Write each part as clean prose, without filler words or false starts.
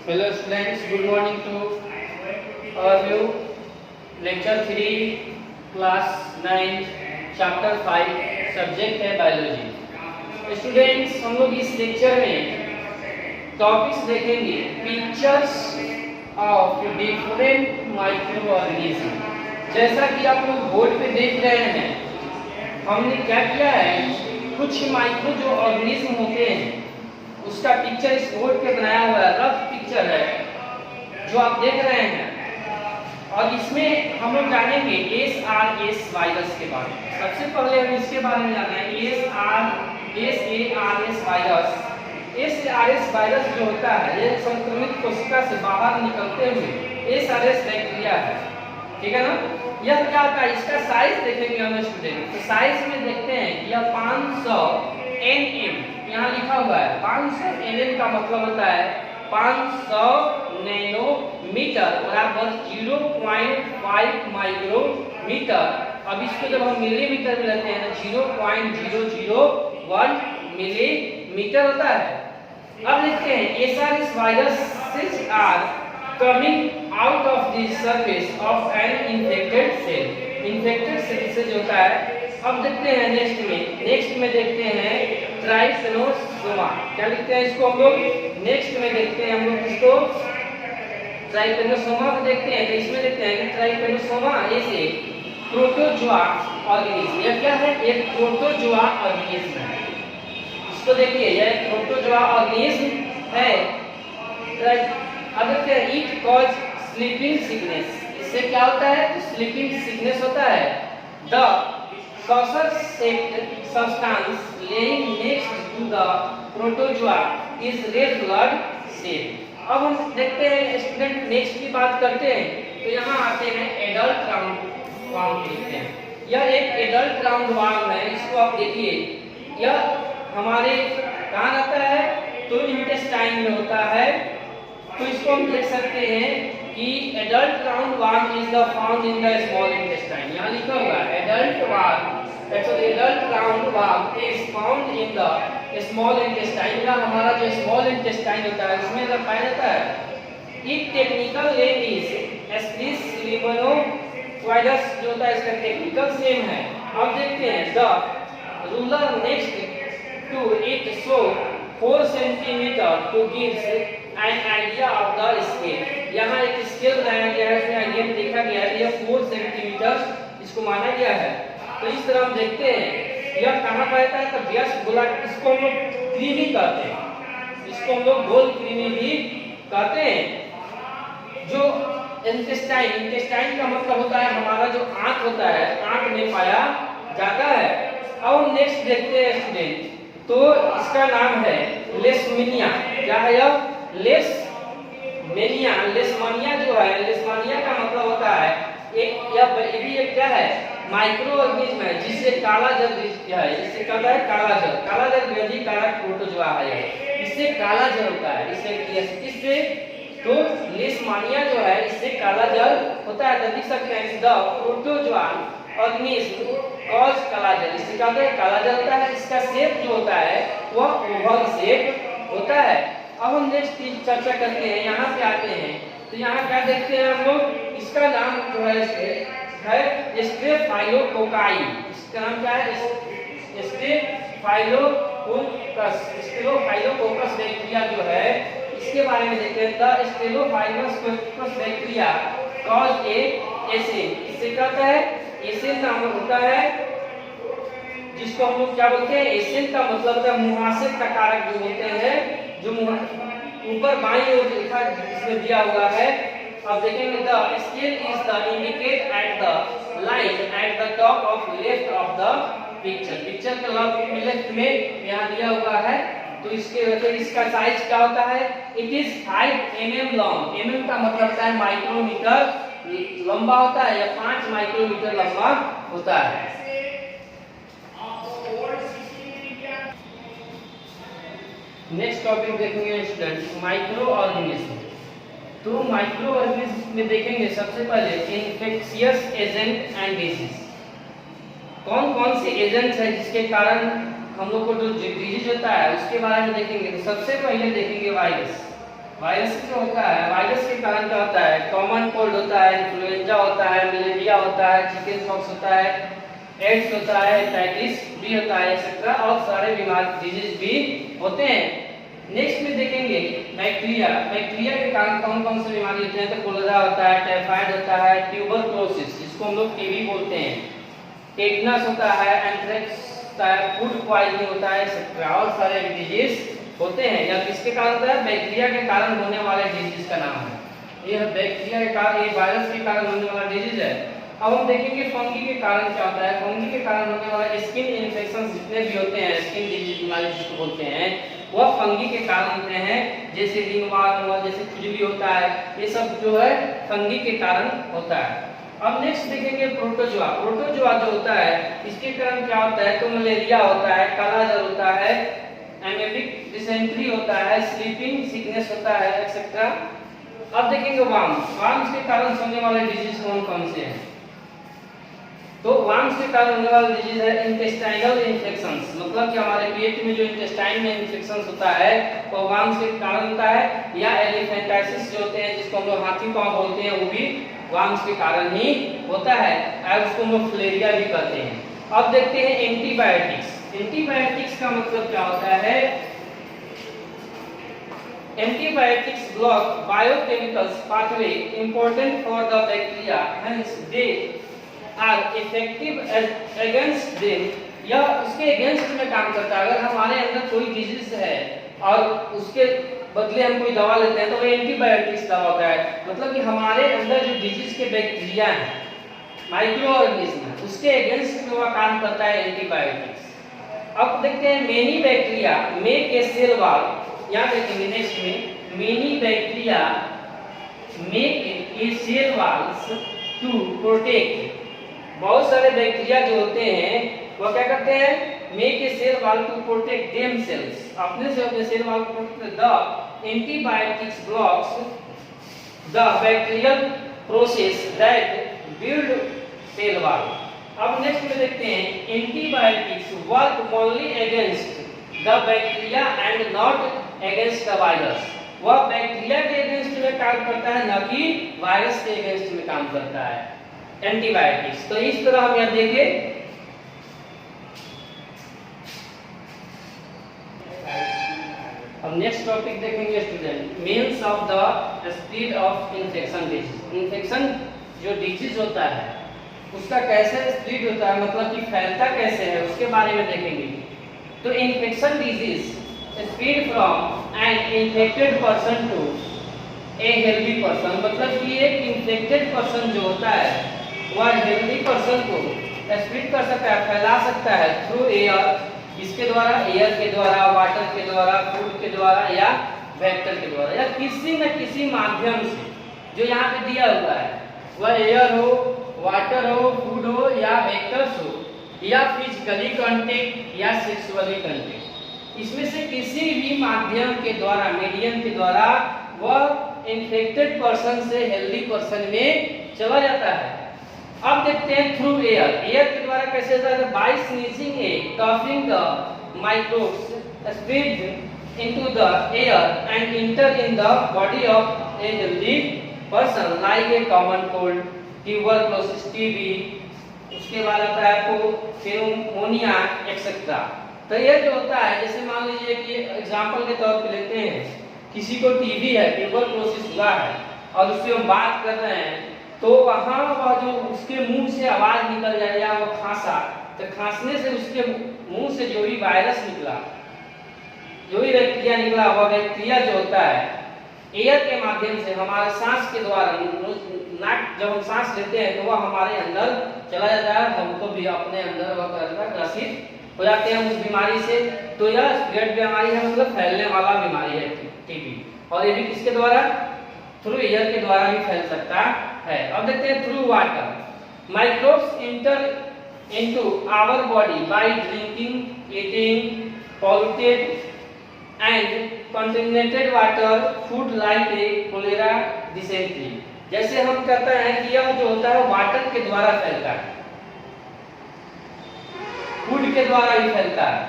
Hello students, good morning to all of you. Lecture 3, class 9, chapter 5, subject है biology. Students, हम लोग इस lecture में टॉपिक्स देखेंगे pictures of different micro organism. जैसा कि आप लोग बोर्ड पे देख रहे हैं, हमने क्या किया है, कुछ माइक्रो जो ऑर्गेनिज्म होते हैं उसका पिक्चर इस बोर्ड पे बनाया हुआ है, रफ पिक्चर है जो आप देख रहे हैं। और इसमें हम लोग जानेंगे SARS वायरस के बारे में। सबसे पहले हम इसके बारे में जाना है SARS वायरस। SARS वायरस जो होता है ये संक्रमित कोशिका से बाहर निकलते हुए SARS बैक्टीरिया है, ठीक है ना। यह क्या होता है, इसका साइज देखेंगे हम स्टूडेंट। तो साइज में देखते हैं कि यह 500 nm यहाँ लिखा हुआ है। 500 nm का मतलब होता है 500 नैनोमीटर बराबर 0.5 माइक्रोमीटर। अब इसको जब हम मिलीमीटर में लेते हैं तो 0.001 मिलीमीटर होता है। अब लिखते हैं SARS viruses are coming out of the surface of an infected cell. Infected cell से जो होता है। अब देखते हैं नेक्स्ट में देखते हैं ट्राइपेनोसोमा। क्या लिखते हैं इसको हम लोग, नेक्स्ट में देखते हैं हम लोग इसको ट्राइपेनोसोमा को देखते हैं। तो इसमें देखते हैं कि Trypanosoma is a protozoa organism. यह क्या है, एक प्रोटोजोआ ऑर्गेनिज्म है। इसको देखिए, यह एक प्रोटोजोआ ऑर्गेनिज्म है। अब देखते हैं इट कॉज स्लीपिंग सिकनेस। इससे क्या होता है, स्लीपिंग सिकनेस होता है। The saucer-shaped substance laying next to the protozoa is red blood cell। अब हम देखते हैं स्टूडेंट, नेक्स्ट की बात करते हैं तो यहाँ आते हैं एडल्ट राउंड वार्म देखते हैं। यह एक एडल्ट राउंड वार्म है। इसको आप देखिए, यह हमारे कहाँ रहता है, तो इंटेस्टाइन में होता है। तो इसको हम देख सकते हैं कि adult round worm is the found in the small intestine. यहाँ लिखा हुआ है adult warm, adult round worm is found in the small intestine. हमारा जो स्मॉल इंटेस्टाइन होता है उसमें जब पाया जाता है। इट टेक्निकल नेम इज एस्क्रिस वायरस जो होता है, इसका टेक्निकल नेम है। अब देखते हैं the ruler next to it show 4 centimetre to gives an idea of the scale. यहाँ एक स्केल बनाया गया है, उसमें आइडिया देखा गया है, यह 4 सेंटीमीटर इसको माना गया है। तो इस तरह हम देखते हैं यह कहाँ पर रहता है, तो व्यस्त गोलाकार, इसको हम लोग कृमि कहते हैं, इसको हम लोग गोल कृमि भी कहते हैं। जो इंटेस्टाइन का मतलब होता है हमारा जो आंत होता है, आंत में पाया जाता है। अब नेक्स्ट देखते हैं स्टूडेंट, तो इसका नाम है लेशमेनिया। क्या है यह, लेशमेनिया। लेशमानिया जो है, लेशमानिया का मतलब होता है यह भी एक क्या है, माइक्रो ऑर्गेनिज्म है जिससे काला जल है। इससे कहता है काला जल, काला जल व्याधि कारक प्रोटोजोआ है। इससे काला जल होता है, इससे तो लेशमानिया जो है इससे काला जल होता है। तो लिख सकते हैं द प्रोटोजोआ ऑर्गेनिज्म कॉज काला जल। इससे कहते हैं काला जल होता है। इसका शेप जो होता है वह ओवल शेप होता है। अब हम नेक्स्ट चीज चर्चा करते हैं, यहाँ पे आते हैं तो यहाँ क्या देखते हैं हम लोग, इसका नाम जो है स्ट्रेप्टोकाई। इसका नाम क्या है, स्टेफाइलोकोकस बैक्टीरिया जो है, इसके बारे में देखते हैं। The staphylococcus bacteria cause A acid. इससे क्या होता है, एसिड नाम होता है जिसको हम लोग क्या बोलते हैं, एसिड का मतलब होता है मुहासे का कारक जो होते हैं, जो ऊपर बाईं ओर लिखा इसमें दिया हुआ है। अब देखेंगे the scale is the indicate at the line at the top of left of the picture. Picture के लेफ्ट में यहाँ दिया हुआ है। तो इसके वजह इसका साइज क्या होता है, it is 5 mm long. mm का मतलब होता है माइक्रोमीटर लंबा होता है, या 5 माइक्रोमीटर लंबा होता है। नेक्स्ट टॉपिक देखेंगे स्टूडेंट, माइक्रो ऑर्गेनिज्म। तो माइक्रो ऑर्गेनिज्म में देखेंगे सबसे पहले इन्फेक्शियस एजेंट एंड डिजीज। कौन कौन से एजेंट्स हैं जिसके कारण हम लोग को जो डिजीज होता है उसके बारे में देखेंगे। तो सबसे पहले देखेंगे वायरस। वायरस जो होता है, वायरस के कारण क्या होता है, कॉमन कोल्ड होता है, इन्फ्लुएंजा होता है, मलेरिया होता है, चिकन पॉक्स होता है, एड्स होता है, हेपेटाइटिस बी होता है, एक्सेट्रा, और सारे बीमार डिजीज भी होते हैं। नेक्स्ट में देखेंगे बैक्टीरिया। बैक्टीरिया के कारण कौन कौन सी बीमारी होती है, तो कोलेरा होता है, टाइफाइड होता है, ट्यूबरक्लोसिस जिसको हम लोग टीबी बोलते हैं, टेटनस होता है, एंथ्रेक्स होता है, फूड पॉइजनिंग होता है, एक्सेट्रा, और सारे डिजीज होते हैं। या किसके कारण होता है, बैक्टीरिया के कारण होने वाले डिजीज का नाम है। यह बैक्टीरिया के कारण, ये वायरस के कारण होने वाला डिजीज है। अब हम देखेंगे फंगी के कारण क्या होता है। फंगी के कारण होने वाला स्किन इन्फेक्शन जितने भी होते हैं, स्किन डिजीज बीमारी जिसको बोलते हैं, वह फंगी के कारण होते हैं। जैसे रिंगवर्म हुआ, जैसे खुजली होता है, ये सब जो है फंगी के कारण होता है। अब नेक्स्ट देखेंगे प्रोटोजोआ। प्रोटोजोआ जो होता है, इसके कारण क्या होता है, तो मलेरिया होता है, काला ज्वर होता है, एमेबिक डिसेंट्री होता है, स्लीपिंग सिकनेस होता है, एक्सेट्रा। अब देखेंगे वर्म्स। वर्म्स के कारण होने वाले डिजीज कौन कौन से हैं, तो वर्म्स के कारण होने वाला डिजीज है इंटेस्टाइनल इन्फेक्शंस, मतलब कि हमारे पेट में जो इंटेस्टाइन में इन्फेक्शंस होता है वो वर्म्स के कारण होता है। या एलिफेंटाइटिस जो होते हैं, जिसको हम लोग हाथी पांव बोलते हैं, वो भी वर्म्स के कारण ही होता है, और उसको हम लोग फिलेरिया भी कहते हैं। अब देखते हैं एंटीबायोटिक्स। एंटीबायोटिक्स का मतलब क्या होता है, antibiotics block biochemicals pathway important for the bacteria, hence they are effective against them. यह उसके अगेंस्ट में काम करता है। अगर हमारे अंदर कोई डिजीज है और उसके बदले हम कोई दवा लेते हैं तो वो एंटीबायोटिक्स दवा होता है, मतलब कि हमारे अंदर जो डिजीज के बैक्टीरिया हैं, माइक्रो ऑर्गेनिज्म, उसके अगेंस्ट में वह काम करता है एंटीबायोटिक्स। अब देखते हैं many bacteria make a cell wall. यहाँ देखेंगे नेक्स्ट में, many bacteria make a cell walls to protect. बहुत सारे बैक्टीरिया जो होते हैं वो क्या करते हैं, make a cell wall to protect themselves, अपने से अपने सेल वॉल को protect. The antibiotics blocks the bacterial process that build cell wall. अब नेक्स्ट में देखते हैं, antibiotics work only against the bacteria and not against the virus. वह bacteria के अगेंस्ट में काम करता है, न कि वायरस के अगेंस्ट में काम करता है एंटीबायोटिक्स। तो इस तरह हम यह देखें। अब नेक्स्ट टॉपिक देखेंगे student, means of the spread of infection disease. Infection जो डिजीज होता है उसका कैसे स्प्रेड होता है, मतलब कि फैलता कैसे है, उसके बारे में देखेंगे। तो infection disease spread from an infected person to a healthy person, मतलब कि एक इन्फेक्टेड पर्सन जो होता है वह हेल्दी पर्सन को स्प्रेड कर सकता है, फैला सकता है थ्रू एयर, इसके द्वारा, एयर के द्वारा, वाटर के द्वारा, फूड के द्वारा, या वेक्टर के द्वारा, या किसी न किसी माध्यम से जो यहाँ पे दिया हुआ है, वह एयर हो, वाटर हो, फूड हो, या वेक्टर्स हो, या फिजिकली कांटेक्ट या सेक्सुअली कांटेक्ट, इसमें से किसी भी माध्यम के द्वारा, मीडियम के द्वारा वह इन्फेक्टेड पर्सन से हेल्दी पर्सन में चला जाता है। अब देखते हैं थ्रू एयर। एयर के द्वारा कैसे जाता है, by sneezing a coughing the microbes spread into the air and enter in the body of a healthy person like a common cold, tuberculosis, TB, उसके बाद आता है आपको न्यूमोनिया एक्सेट्रा। तो ये जो होता है, जैसे मान लीजिए कि एग्जांपल के तौर पे लेते हैं, किसी को टीबी है, ट्यूबरक्लोसिस हुआ है, और उससे हम बात कर रहे हैं, तो वहाँ वह जो उसके मुंह से आवाज निकल जाए या वो खांसा, तो खांसने से उसके मुंह से जो भी वायरस निकला, जो भी बैक्टीरिया निकला, वह बैक्टीरिया जो होता है एयर के माध्यम से हमारे सांस के द्वारा, नाक जब हम सांस लेते हैं तो वह हमारे अंदर चला जाता है, हमको भी अपने अंदर वह ग्रसित हो जाते हैं उस बीमारी से। तो यह स्प्रेड बीमारी है, मतलब फैलने वाला बीमारी है टीबी, और ये भी किसके द्वारा, थ्रू एयर के द्वारा भी फैल सकता है। अब देखते हैं through water. Microbes enter into our body by drinking, eating polluted and contaminated water, food like a cholera, dysentery। जैसे हम कहते हैं कि यह जो होता है वाटर के द्वारा फैलता है, फूड के द्वारा भी फैलता है,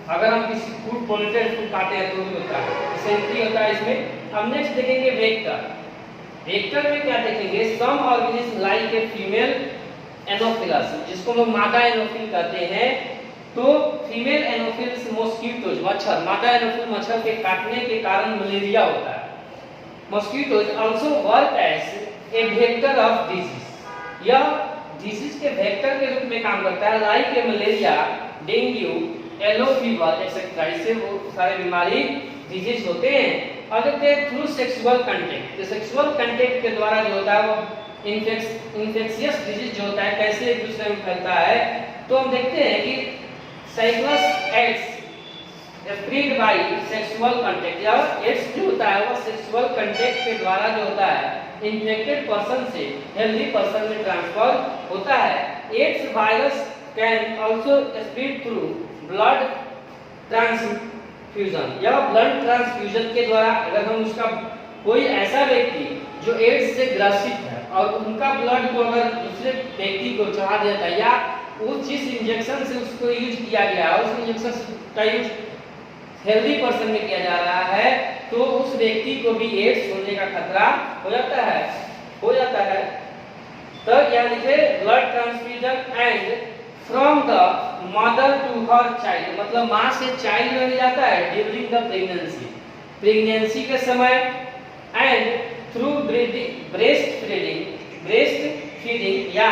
अगर हम किसी फूड पोल्यूटेड फूड खाते हैं तो भी होता है, डिसेंट्री होता है इसमें। अब नेक्स्ट देखेंगे वेक्टर। वेक्टर में क्या देखेंगे, some organism like a female anopheles, जिसको लोग मादा एनोफिल कहते हैं। तो फीमेल एनोफिल्स मॉस्किटोज, मच्छर, मादा एनोफिल मच्छर के काटने के कारण मलेरिया होता है। Mosquitoes also work as a vector of disease, यह डिजीज के वेक्टर के रूप में काम करता है, like a malaria, dengue, yellow fever etcetera. इससे वो सारे बीमारी डिजीज होते हैं। अगर ते थ्रू सेक्सुअल कांटेक्ट, तो सेक्सुअल कांटेक्ट के द्वारा जो होता है वो इन्फेक्शियस डिजीज जो होता है कैसे एक दूसरे में फैलता है। तो हम देखते हैं कि साइक्लस AIDS spread by sexual contact, या एड्स जो होता है वो सेक्सुअल कांटेक्ट के द्वारा जो होता है इन्फेक्टेड पर्सन से हेल्दी पर्सन में ट्रांसफर होता है। AIDS virus can also spread through blood transfusion, या ब्लड ट्रांसफ्यूजन के द्वारा अगर हम उसका कोई ऐसा व्यक्ति जो एड्स से ग्रसित है और उनका ब्लड को अगर दूसरे व्यक्ति को चढ़ा देता है, या वो जिस इंजेक्शन से उसको यूज किया गया है उस इंजेक्शन का यूज हेल्दी पर्सन में किया जा रहा है, तो उस व्यक्ति को भी एड्स होने का खतरा हो जाता है। तो क्या लिखे, blood transfusion and from the mother to her child, मतलब माँ से चाइल्ड में जाता है ड्यूरिंग द प्रेगनेंसी के समय, एंड थ्रू ब्रेस्ट फीडिंग, या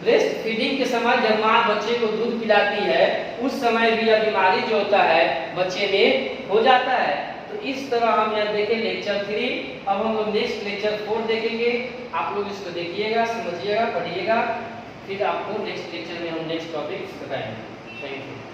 ब्रेस्ट फीडिंग के समय जब माँ बच्चे को दूध पिलाती है उस समय भी यह बीमारी जो होता है बच्चे में हो जाता है। तो इस तरह हम यहाँ देखें लेक्चर 3। अब हम लोग नेक्स्ट लेक्चर 4 देखेंगे। आप लोग इसको देखिएगा, समझिएगा, पढ़िएगा, फिर आपको नेक्स्ट लेक्चर में हम नेक्स्ट टॉपिक बताएंगे। Thank you.